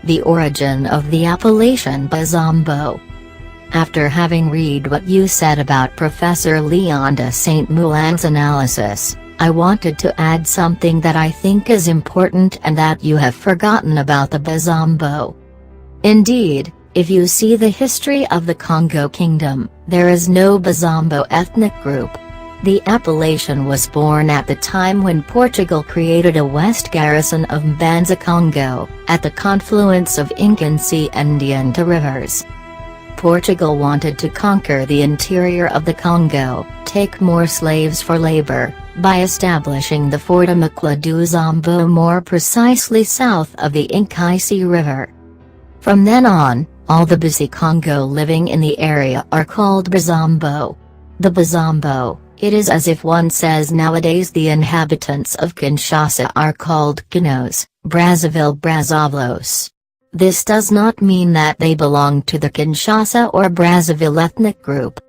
The origin of the appellation Bazombo. After having read what you said about Professor Leon de Saint Moulin's analysis, I wanted to add something that I think is important and that you have forgotten about the Bazombo. Indeed, if you see the history of the Congo Kingdom, there is no Bazombo ethnic group. The appellation was born at the time when Portugal created a west garrison of Mbanza Congo, at the confluence of Incansi and Dianta rivers. Portugal wanted to conquer the interior of the Congo, take more slaves for labor, by establishing the Fort Amukla do Zombo more precisely south of the Inkaisi River. From then on, all the Basi Congo living in the area are called Bazombo. The Bazombo, it is as if one says nowadays the inhabitants of Kinshasa are called Kinos, Brazzaville Brazzavlos. This does not mean that they belong to the Kinshasa or Brazzaville ethnic group.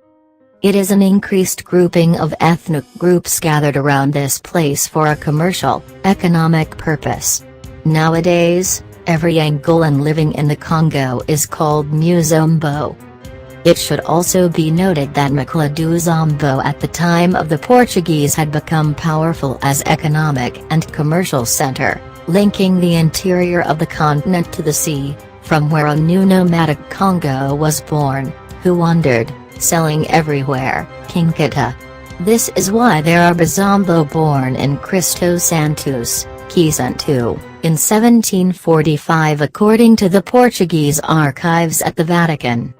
It is an increased grouping of ethnic groups gathered around this place for a commercial, economic purpose. Nowadays, every Angolan living in the Congo is called Muzombo. It should also be noted that Mukla do Zombo at the time of the Portuguese had become powerful as economic and commercial center, linking the interior of the continent to the sea, from where a new nomadic Congo was born, who wandered, selling everywhere, Kinkata. This is why there are Bazombo born in Cristo Santos, Kisantu, in 1745 according to the Portuguese archives at the Vatican.